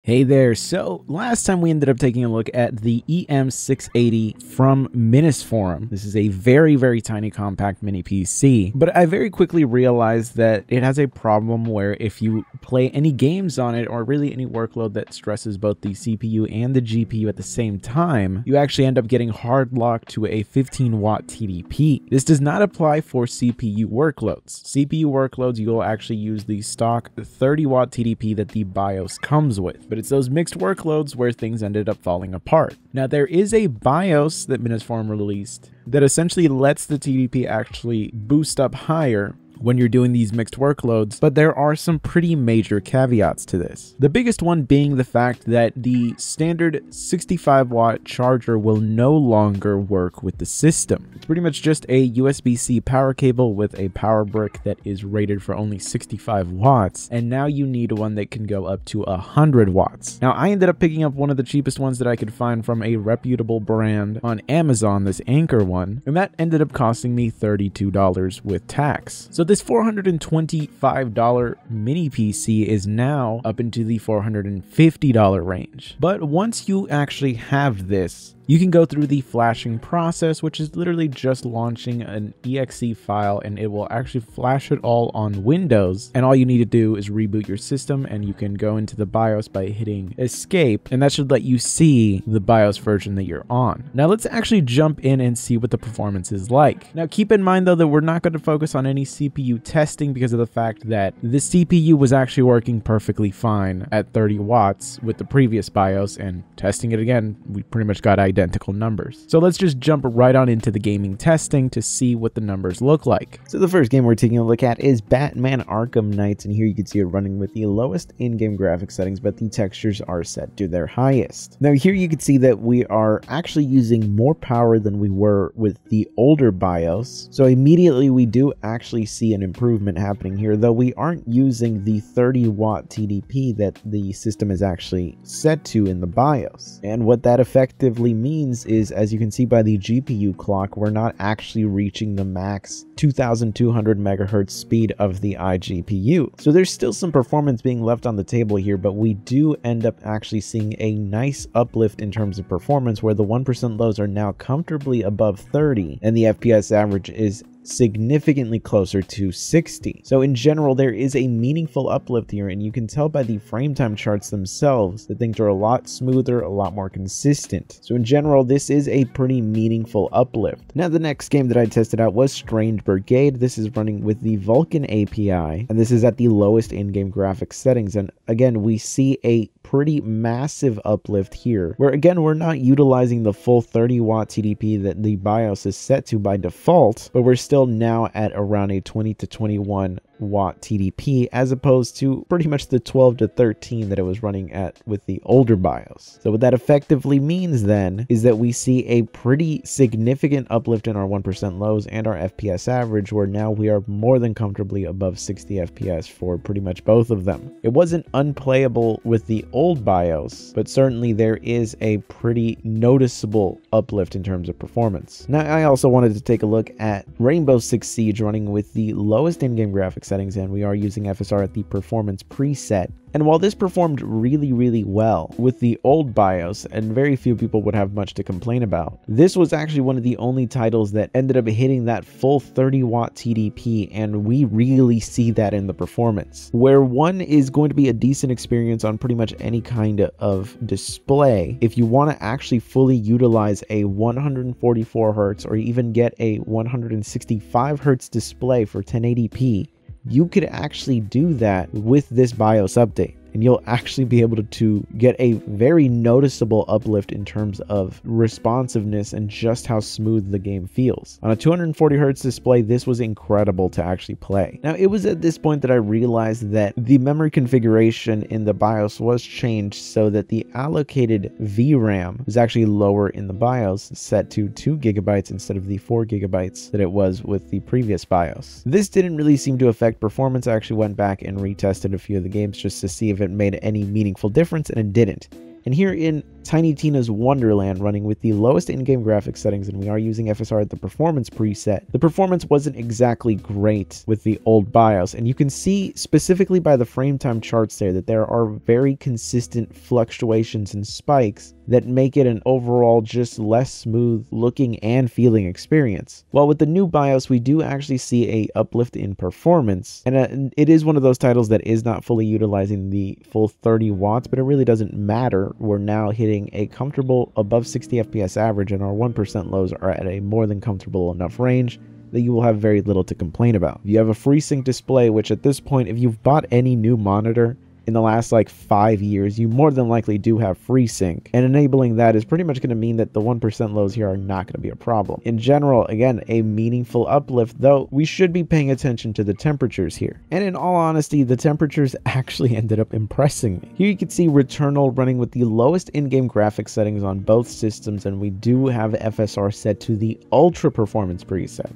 Hey there, so last time we ended up taking a look at the EM680 from Minisforum. This is a very tiny compact mini PC, but I very quickly realized that it has a problem where if you play any games on it or really any workload that stresses both the CPU and the GPU at the same time, you actually end up getting hard locked to a 15-watt TDP. This does not apply for CPU workloads. CPU workloads, you'll actually use the stock 30-watt TDP that the BIOS comes with. But it's those mixed workloads where things ended up falling apart. Now, there is a BIOS that Minisforum released that essentially lets the TDP actually boost up higher when you're doing these mixed workloads, but there are some pretty major caveats to this. The biggest one being the fact that the standard 65-watt charger will no longer work with the system. It's pretty much just a USB-C power cable with a power brick that is rated for only 65 watts, and now you need one that can go up to 100 watts. Now, I ended up picking up one of the cheapest ones that I could find from a reputable brand on Amazon, this Anchor one, and that ended up costing me $32 with tax. So this $425 mini PC is now up into the $450 range. But once you actually have this, you can go through the flashing process, which is literally just launching an exe file, and it will actually flash it all on Windows. And all you need to do is reboot your system, and you can go into the BIOS by hitting escape, and that should let you see the BIOS version that you're on. Now let's actually jump in and see what the performance is like. Now keep in mind though that we're not going to focus on any CPU testing because of the fact that the CPU was actually working perfectly fine at 30 watts with the previous BIOS, and testing it again, we pretty much got identical numbers. So let's just jump right on into the gaming testing to see what the numbers look like. So the first game we're taking a look at is Batman Arkham Knights, and here you can see it running with the lowest in-game graphics settings, but the textures are set to their highest. Now here you can see that we are actually using more power than we were with the older BIOS. So immediately we do actually see an improvement happening here, though we aren't using the 30-watt TDP that the system is actually set to in the BIOS. And what that effectively means is, as you can see by the GPU clock, we're not actually reaching the max 2200 megahertz speed of the iGPU. So there's still some performance being left on the table here, but we do end up actually seeing a nice uplift in terms of performance, where the 1% lows are now comfortably above 30 and the FPS average is significantly closer to 60. So in general, there is a meaningful uplift here, and you can tell by the frame time charts themselves that things are a lot smoother, a lot more consistent. So in general, this is a pretty meaningful uplift. Now the next game that I tested out was Strange Brigade. This is running with the Vulkan API, and this is at the lowest in-game graphics settings. And again, we see a pretty massive uplift here, where again, we're not utilizing the full 30-watt TDP that the BIOS is set to by default, but we're still now at around a 20 to 21 watt TDP, as opposed to pretty much the 12 to 13 that it was running at with the older BIOS. So what that effectively means then is that we see a pretty significant uplift in our 1% lows and our FPS average, where now we are more than comfortably above 60 FPS for pretty much both of them. It wasn't unplayable with the old BIOS, but certainly there is a pretty noticeable uplift in terms of performance. Now I also wanted to take a look at Rainbow Six Siege running with the lowest in-game graphics settings, and we are using FSR at the performance preset. And while this performed really well with the old BIOS, and very few people would have much to complain about, this was actually one of the only titles that ended up hitting that full 30-watt TDP, and we really see that in the performance. Where one is going to be a decent experience on pretty much any kind of display, if you want to actually fully utilize a 144 Hz or even get a 165 Hz display for 1080p, you could actually do that with this BIOS update. And you'll actually be able to get a very noticeable uplift in terms of responsiveness and just how smooth the game feels. On a 240 Hz display, this was incredible to actually play. Now, it was at this point that I realized that the memory configuration in the BIOS was changed so that the allocated VRAM was actually lower in the BIOS, set to 2 GB instead of the 4 GB that it was with the previous BIOS. This didn't really seem to affect performance. I actually went back and retested a few of the games just to see if it made any meaningful difference, and it didn't. And here in Tiny Tina's Wonderland running with the lowest in-game graphics settings, and we are using FSR at the performance preset. The performance wasn't exactly great with the old BIOS, and you can see specifically by the frame time charts there that there are very consistent fluctuations and spikes that make it an overall just less smooth looking and feeling experience. While with the new BIOS, we do actually see a uplift in performance, and it is one of those titles that is not fully utilizing the full 30 watts, but it really doesn't matter. We're now hitting a comfortable above 60 FPS average, and our 1% lows are at a more than comfortable enough range that you will have very little to complain about. You have a FreeSync display, which at this point, if you've bought any new monitor in the last like 5 years, you more than likely do have FreeSync, and enabling that is pretty much going to mean that the 1% lows here are not going to be a problem. In general, again, a meaningful uplift, though we should be paying attention to the temperatures here. And in all honesty, the temperatures actually ended up impressing me. Here you can see Returnal running with the lowest in-game graphics settings on both systems, and we do have FSR set to the ultra performance preset.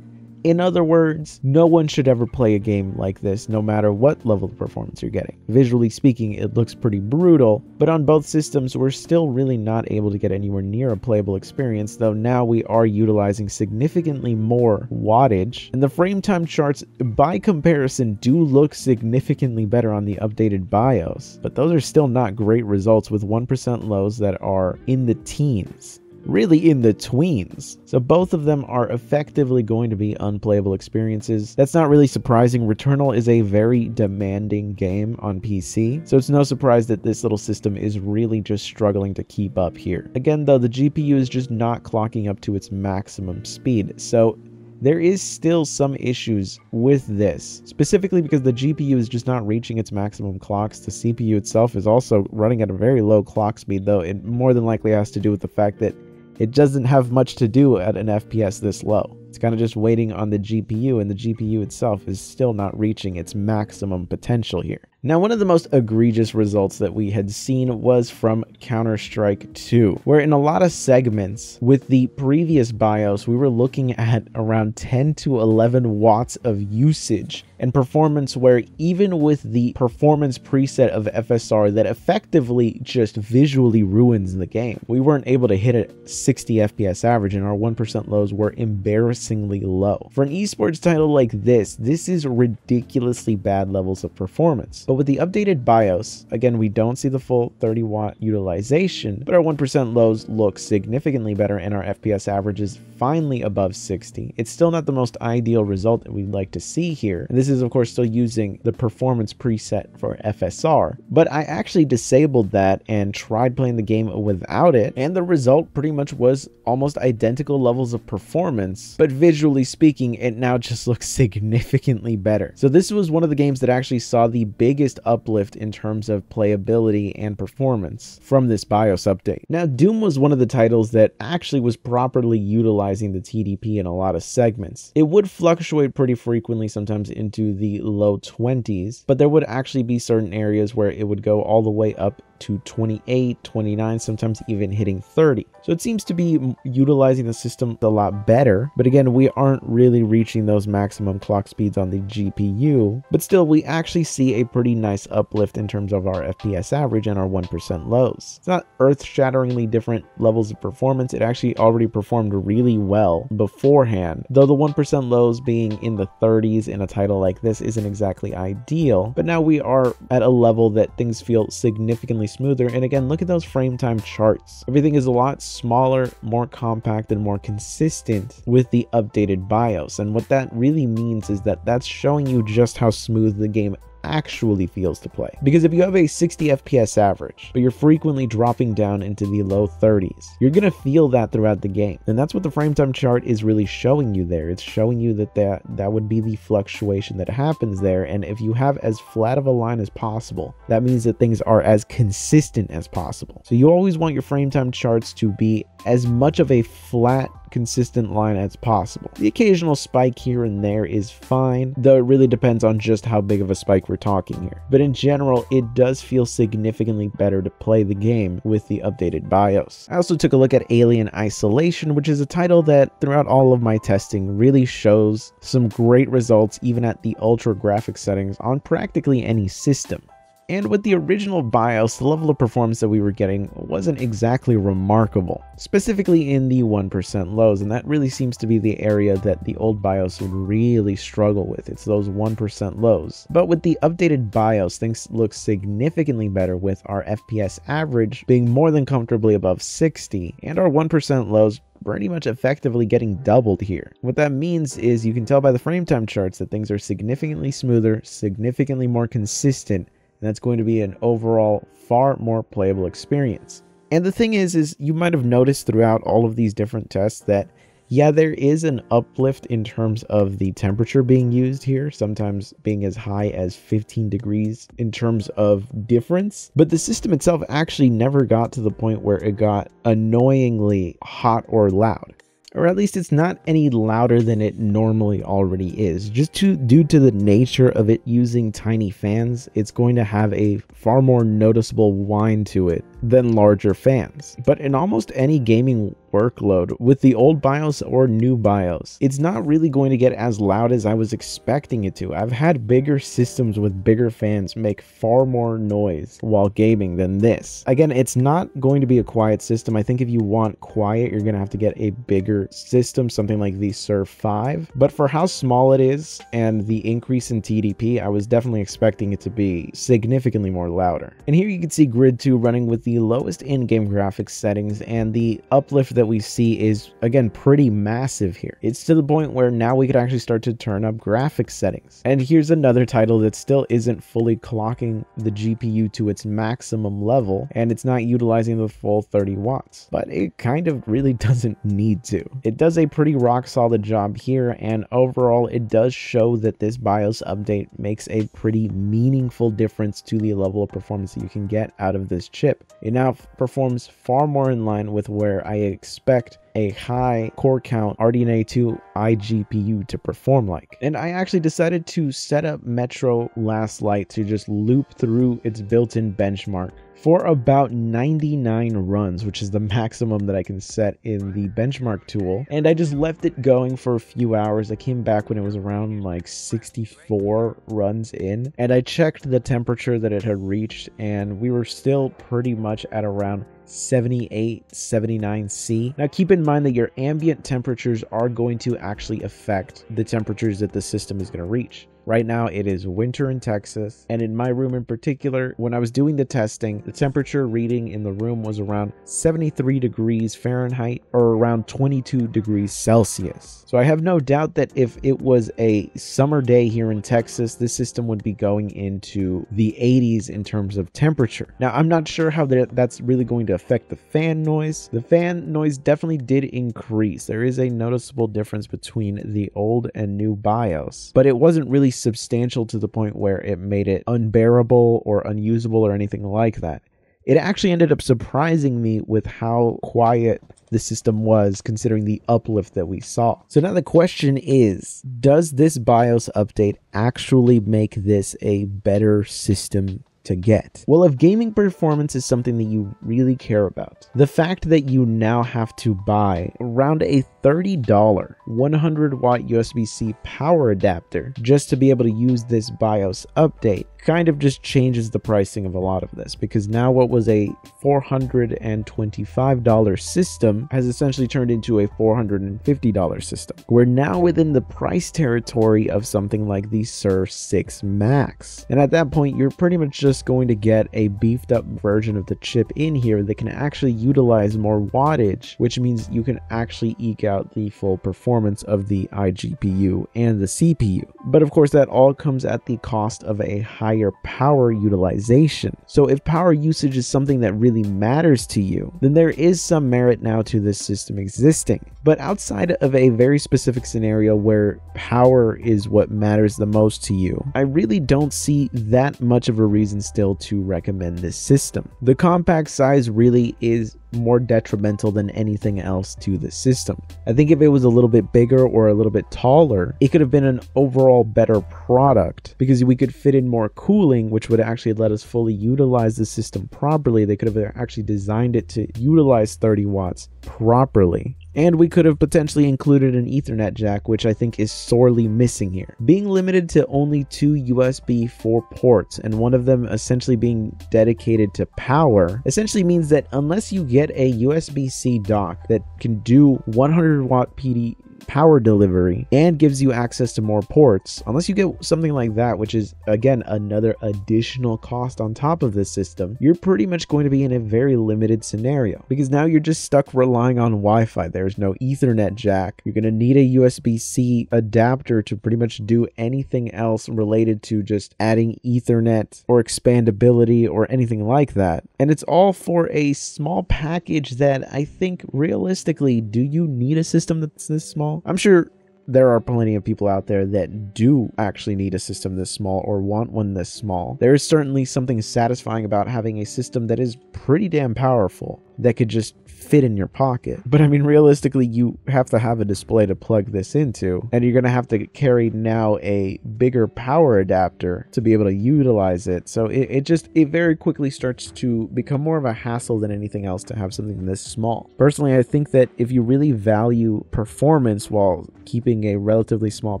In other words, no one should ever play a game like this, no matter what level of performance you're getting. Visually speaking, it looks pretty brutal, but on both systems, we're still really not able to get anywhere near a playable experience, though now we are utilizing significantly more wattage, and the frame time charts, by comparison, do look significantly better on the updated BIOS, but those are still not great results with 1% lows that are in the teens. Really in the tweens. So both of them are effectively going to be unplayable experiences. That's not really surprising. Returnal is a very demanding game on PC, so it's no surprise that this little system is really just struggling to keep up here. Again though, the GPU is just not clocking up to its maximum speed, so there is still some issues with this, specifically because the GPU is just not reaching its maximum clocks. The CPU itself is also running at a very low clock speed, though it more than likely has to do with the fact that it doesn't have much to do at an FPS this low. It's kind of just waiting on the GPU, and the GPU itself is still not reaching its maximum potential here. Now, one of the most egregious results that we had seen was from Counter-Strike 2, where in a lot of segments with the previous BIOS, we were looking at around 10 to 11 watts of usage and performance, where even with the performance preset of FSR that effectively just visually ruins the game, we weren't able to hit a 60 FPS average, and our 1% lows were embarrassingly low. For an esports title like this is ridiculously bad levels of performance. But with the updated BIOS, again, we don't see the full 30 watt utilization, but our 1% lows look significantly better, and our FPS average is finally above 60. It's still not the most ideal result that we'd like to see here, and this is of course still using the performance preset for FSR, but I actually disabled that and tried playing the game without it, and the result pretty much was almost identical levels of performance, but visually speaking, it now just looks significantly better. So this was one of the games that actually saw the biggest uplift in terms of playability and performance from this BIOS update. Now, Doom was one of the titles that actually was properly utilizing the TDP in a lot of segments. It would fluctuate pretty frequently, sometimes into the low 20s, but there would actually be certain areas where it would go all the way up to 28, 29, sometimes even hitting 30. So it seems to be utilizing the system a lot better, but again, we aren't really reaching those maximum clock speeds on the GPU, but still we actually see a pretty nice uplift in terms of our FPS average and our 1% lows. It's not earth-shatteringly different levels of performance. It actually already performed really well beforehand, though the 1% lows being in the 30s in a title like this isn't exactly ideal, but now we are at a level that things feel significantly smoother. And again, look at those frame time charts. Everything is a lot smaller, more compact, and more consistent with the updated BIOS. And what that really means is that that's showing you just how smooth the game actually feels to play. Because if you have a 60 FPS average, but you're frequently dropping down into the low 30s, you're gonna feel that throughout the game. And that's what the frame time chart is really showing you there. It's showing you that that would be the fluctuation that happens there. And if you have as flat of a line as possible, that means that things are as consistent as possible. So you always want your frame time charts to be as much of a flat, consistent line as possible. The occasional spike here and there is fine, though it really depends on just how big of a spike we're talking here. But in general, it does feel significantly better to play the game with the updated BIOS. I also took a look at Alien Isolation, which is a title that throughout all of my testing really shows some great results even at the ultra graphics settings on practically any system. And with the original BIOS, the level of performance that we were getting wasn't exactly remarkable, specifically in the 1% lows, and that really seems to be the area that the old BIOS would really struggle with. It's those 1% lows. But with the updated BIOS, things look significantly better, with our FPS average being more than comfortably above 60, and our 1% lows pretty much effectively getting doubled here. What that means is you can tell by the frame time charts that things are significantly smoother, significantly more consistent, and that's going to be an overall far more playable experience. And the thing is you might have noticed throughout all of these different tests that yeah, there is an uplift in terms of the temperature being used here, sometimes being as high as 15 degrees in terms of difference. But the system itself actually never got to the point where it got annoyingly hot or loud. Or at least it's not any louder than it normally already is. Just due to the nature of it using tiny fans, it's going to have a far more noticeable whine to it than larger fans. But in almost any gaming workload, with the old BIOS or new BIOS, it's not really going to get as loud as I was expecting it to. I've had bigger systems with bigger fans make far more noise while gaming than this. Again, it's not going to be a quiet system. I think if you want quiet, you're going to have to get a bigger system, something like the Surf 5. But for how small it is and the increase in TDP, I was definitely expecting it to be significantly more louder. And here you can see Grid 2 running with the lowest in-game graphics settings, and the uplift that we see is again pretty massive here. It's to the point where now we could actually start to turn up graphics settings. And here's another title that still isn't fully clocking the GPU to its maximum level, and it's not utilizing the full 30 watts. But it kind of really doesn't need to. It does a pretty rock solid job here, and overall it does show that this BIOS update makes a pretty meaningful difference to the level of performance that you can get out of this chip. It now performs far more in line with where I expect a high core count RDNA 2 iGPU to perform like. And I actually decided to set up Metro Last Light to just loop through its built-in benchmark for about 99 runs, which is the maximum that I can set in the benchmark tool. And I just left it going for a few hours. I came back when it was around like 64 runs in, and I checked the temperature that it had reached, and we were still pretty much at around 78, 79 C. Now keep in mind that your ambient temperatures are going to actually affect the temperatures that the system is going to reach. Right now it is winter in Texas, and in my room in particular, when I was doing the testing, the temperature reading in the room was around 73 degrees Fahrenheit or around 22 degrees Celsius. So I have no doubt that if it was a summer day here in Texas, this system would be going into the 80s in terms of temperature. Now I'm not sure how that's really going to affect the fan noise. The fan noise definitely did increase. There is a noticeable difference between the old and new BIOS, but it wasn't really substantial to the point where it made it unbearable or unusable or anything like that. It actually ended up surprising me with how quiet the system was, considering the uplift that we saw. So now the question is, does this BIOS update actually make this a better system to get? Well, if gaming performance is something that you really care about, the fact that you now have to buy around a $30 100 watt USB-C power adapter just to be able to use this BIOS update kind of just changes the pricing of a lot of this, because now what was a $425 system has essentially turned into a $450 system. We're now within the price territory of something like the Surf 6 Max, and at that point you're pretty much just going to get a beefed up version of the chip in here that can actually utilize more wattage, which means you can actually eke out the full performance of the iGPU and the CPU. But of course that all comes at the cost of a higher power utilization. So if power usage is something that really matters to you, then there is some merit now to this system existing. But outside of a very specific scenario where power is what matters the most to you, I really don't see that much of a reason still to recommend this system. The compact size really is more detrimental than anything else to the system. I think if it was a little bit bigger or a little bit taller, it could have been an overall better product, because we could fit in more cooling, which would actually let us fully utilize the system properly. They could have actually designed it to utilize 30 watts properly. And we could have potentially included an Ethernet jack, which I think is sorely missing here. Being limited to only 2 USB 4 ports, and one of them essentially being dedicated to power, essentially means that unless you get a USB-C dock that can do 100 watt PD power delivery and gives you access to more ports, unless you get something like that, which is again another additional cost on top of this system, you're pretty much going to be in a very limited scenario, because now you're just stuck relying on Wi-Fi. There's no Ethernet jack. You're going to need a USB-C adapter to pretty much do anything else related to just adding Ethernet or expandability or anything like that, and it's all for a small package that I think realistically, do you need a system that's this small? I'm sure there are plenty of people out there that do actually need a system this small or want one this small. There is certainly something satisfying about having a system that is pretty damn powerful that could just fit in your pocket. But I mean, realistically, you have to have a display to plug this into, and you're going to have to carry now a bigger power adapter to be able to utilize it. So it very quickly starts to become more of a hassle than anything else to have something this small. Personally, I think that if you really value performance while keeping a relatively small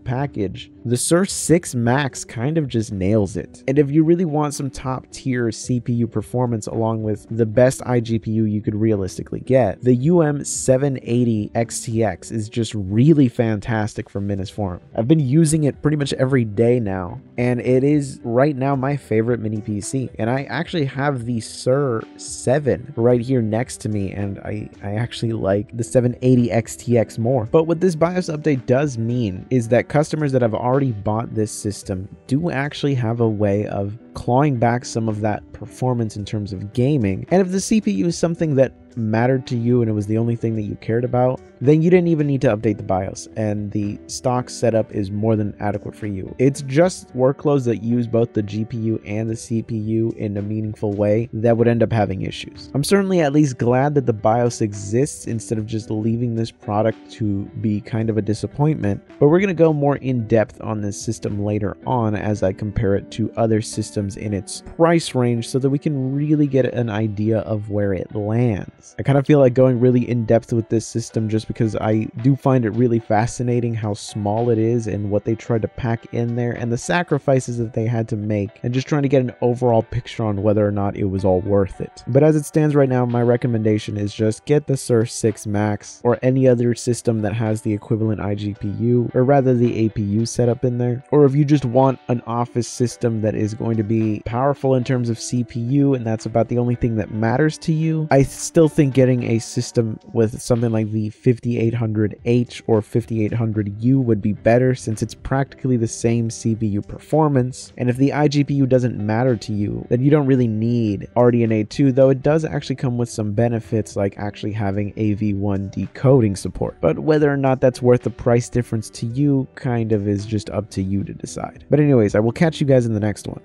package, the Surge 6 Max kind of just nails it. And if you really want some top tier CPU performance along with the best iGPU you could realistically get, the EM680 XTX is just really fantastic from Minisforum. I've been using it pretty much every day now, and it is right now my favorite mini PC. And I actually have the Sur 7 right here next to me, and I actually like the 780 XTX more. But what this BIOS update does mean is that customers that have already bought this system do actually have a way of clawing back some of that performance in terms of gaming. And if the CPU is something that mattered to you and it was the only thing that you cared about, then you didn't even need to update the BIOS, and the stock setup is more than adequate for you. It's just workloads that use both the GPU and the CPU in a meaningful way that would end up having issues. I'm certainly at least glad that the BIOS exists instead of just leaving this product to be kind of a disappointment, but we're going to go more in depth on this system later on as I compare it to other systems in its price range so that we can really get an idea of where it lands. I kind of feel like going really in depth with this system just because I do find it really fascinating how small it is and what they tried to pack in there and the sacrifices that they had to make, and just trying to get an overall picture on whether or not it was all worth it. But as it stands right now, my recommendation is just get the Surge 6 Max or any other system that has the equivalent iGPU, or rather the APU setup in there. Or if you just want an office system that is going to be powerful in terms of CPU and that's about the only thing that matters to you, I still think getting a system with something like the 5800H or 5800U would be better, since it's practically the same CPU performance. And if the iGPU doesn't matter to you, then you don't really need RDNA 2, though it does actually come with some benefits like actually having AV1 decoding support. But whether or not that's worth the price difference to you kind of is just up to you to decide. But anyways, I will catch you guys in the next one.